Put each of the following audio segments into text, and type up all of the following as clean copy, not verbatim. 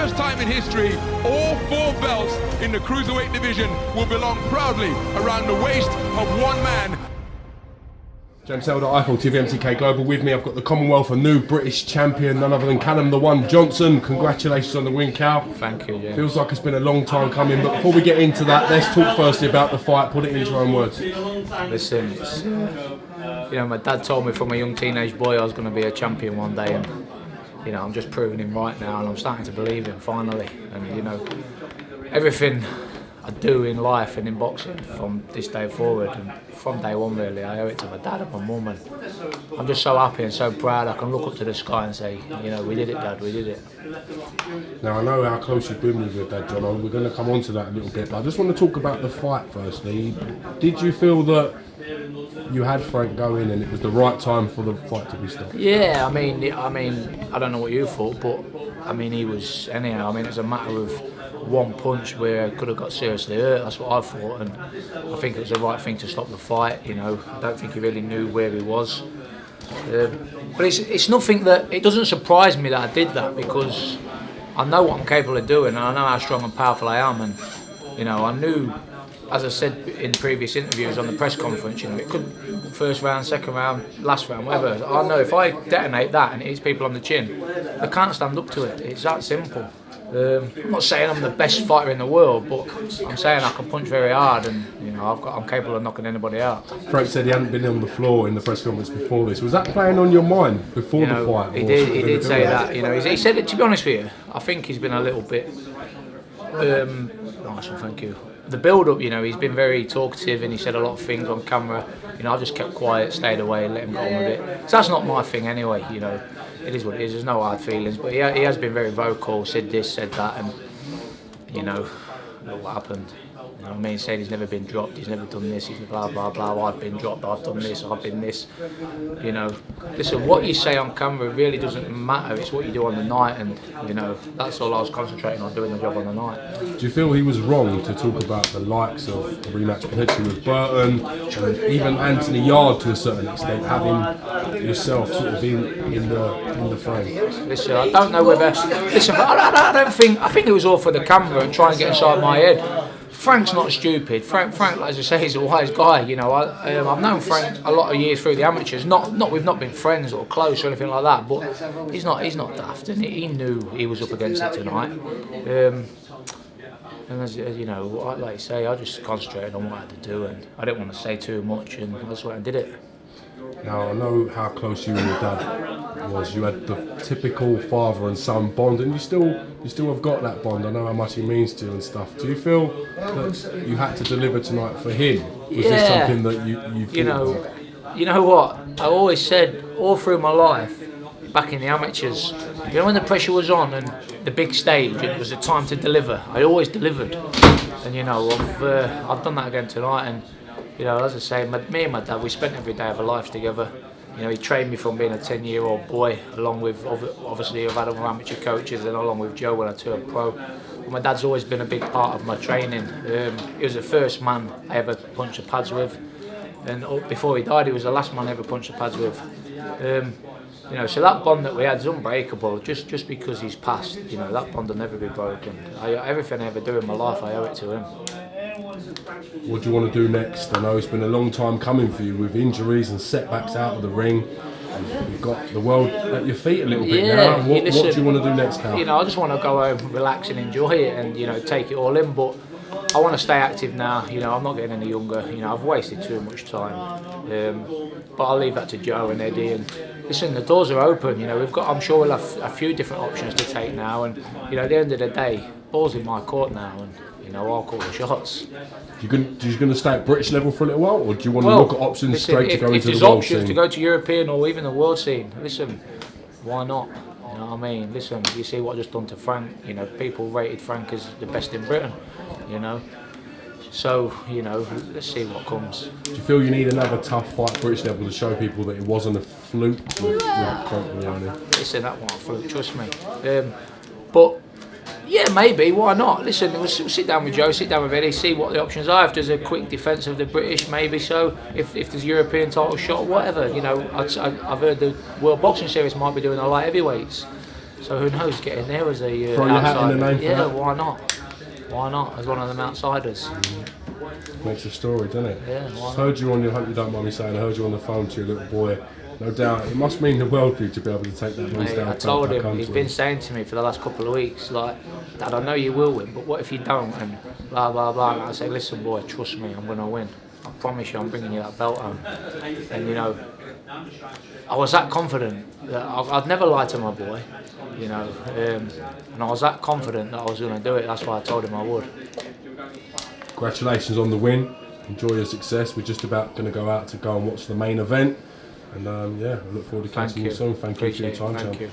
first time in history, all 4 belts in the cruiserweight division will belong proudly around the waist of one man. James Elder, iFL TV MTK Global. With me, I've got the Commonwealth, a new British champion, none other than Callum the One Johnson. Congratulations on the win, Cal. Thank you, James. Feels like it's been a long time coming, but before we get into that, let's talk firstly about the fight. Put it into your own words. Listen, it's, my dad told me from a young teenage boy I was going to be a champion one day, and I'm just proving him right now, and I'm starting to believe him finally. And everything I do in life and in boxing from this day forward, and from day one really, I owe it to my dad and my mum, and I'm just so happy and so proud I can look up to the sky and say, we did it, Dad, we did it. Now I know how close you've been with your dad, John, and we're going to come on to that a little bit, but I just want to talk about the fight firstly. Did you feel that you had Frank go in and it was the right time for the fight to be stopped? Yeah, I mean, I don't know what you thought, but he was anyhow. It's a matter of one punch where I could have got seriously hurt. That's what I thought, and I think it was the right thing to stop the fight. I don't think he really knew where he was. But it's nothing that, it doesn't surprise me that I did that, because I know what I'm capable of doing, and I know how strong and powerful I am, and I knew, as I said in previous interviews on the press conference, it could first round, second round, last round, whatever. I know if I detonate that and it hits people on the chin, I can't stand up to it. It's that simple. I'm not saying I'm the best fighter in the world, but I'm saying I can punch very hard, and I'm capable of knocking anybody out. Frank said he hadn't been on the floor in the press conference before this. Was that playing on your mind before the fight? He did say that. He said it. To be honest with you, I think he's been a little bit. Nice one, thank you. The build-up, he's been very talkative, and he said a lot of things on camera. I've just kept quiet, stayed away, let him get on with it. So that's not my thing anyway. It is what it is. There's no hard feelings, but he has been very vocal, said this, said that, and look what happened. Saying he's never been dropped, he's never done this, he's blah blah blah. I've been dropped, I've done this, I've been this. Listen, what you say on camera really doesn't matter. It's what you do on the night, and that's all I was concentrating on, doing the job on the night. Do you feel he was wrong to talk about the likes of a rematch potentially with Burton, and even Anthony Yard to a certain extent, having yourself sort of in the frame? Listen, I don't know whether. Listen, I don't think. I think it was all for the camera and trying to get inside my head. Frank's not stupid. Frank, as I say, he's a wise guy. I've known Frank a lot of years through the amateurs. We've not been friends or close or anything like that. But he's not daft, and he knew he was up against it tonight. And as like you say, I just concentrated on what I had to do, and I didn't want to say too much, and that's why I did it. Now I know how close you and your dad was. You had the typical father and son bond, and you still have got that bond. I know how much he means to you and stuff. Do you feel that you had to deliver tonight for him? Was this something that you thought about? You know what? I always said all through my life, back in the amateurs, when the pressure was on and the big stage, it was the time to deliver. I always delivered, and I've done that again tonight. And as I say, me and my dad, we spent every day of our lives together. He trained me from being a 10-year-old boy, along with, obviously, I've had other amateur coaches, and along with Joe when I turned pro. But my dad's always been a big part of my training. He was the first man I ever punched the pads with, and before he died, he was the last man I ever punched the pads with. So that bond that we had is unbreakable. Just because he's passed, that bond will never be broken. Everything I ever do in my life, I owe it to him. What do you want to do next? I know it's been a long time coming for you with injuries and setbacks out of the ring. You've got the world at your feet a little bit now. What do you want to do next, Cal? I just want to go home, relax and enjoy it, and take it all in. But I want to stay active now. I'm not getting any younger. I've wasted too much time. But I'll leave that to Joe and Eddie. And listen, the doors are open. I'm sure we'll have a few different options to take now. And at the end of the day, ball's in my court now, and I'll call the shots. You're going to stay at British level for a little while, or do you want to look at options straight to go into the world scene? If there's options to go to European or even the world scene, listen, why not? Listen, you see what I just done to Frank. People rated Frank as the best in Britain. So let's see what comes. Do you feel you need another tough fight at British level to show people that it wasn't a fluke with Frank Buglioni? Listen, that wasn't a fluke, trust me. But yeah, maybe, why not? Listen, we'll sit down with Joe, sit down with Eddie, see what the options are. If there's a quick defence of the British, maybe so. If there's European title shot, whatever. I've heard the World Boxing Series might be doing a light heavyweights. So who knows, getting there as a Throw your hat in the name for yeah, that. why not? Why not? As one of them outsiders. Makes a story, doesn't it? Yeah, why not? Heard you on your, I hope you don't mind me saying, I heard you on the phone to your little boy. No doubt, it must mean the world for you to be able to take that Mate, Wednesday I out told back him, home he's to been him. saying to me for the last couple of weeks, like, Dad, I know you will win, but what if you don't? And blah, blah, blah. And I say, listen, boy, trust me, I'm going to win. I promise you, I'm bringing you that belt home. And, you know, I was that confident that I'd never lie to my boy, you know, and I was that confident that I was going to do it. That's why I told him I would. Congratulations on the win. Enjoy your success. We're just about going to go out to go and watch the main event. And yeah, I look forward to catching you soon. Thank you for your time, Thank champ. you.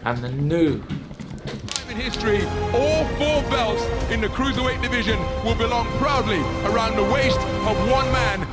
And the new In history, all 4 belts in the cruiserweight division will belong proudly around the waist of one man,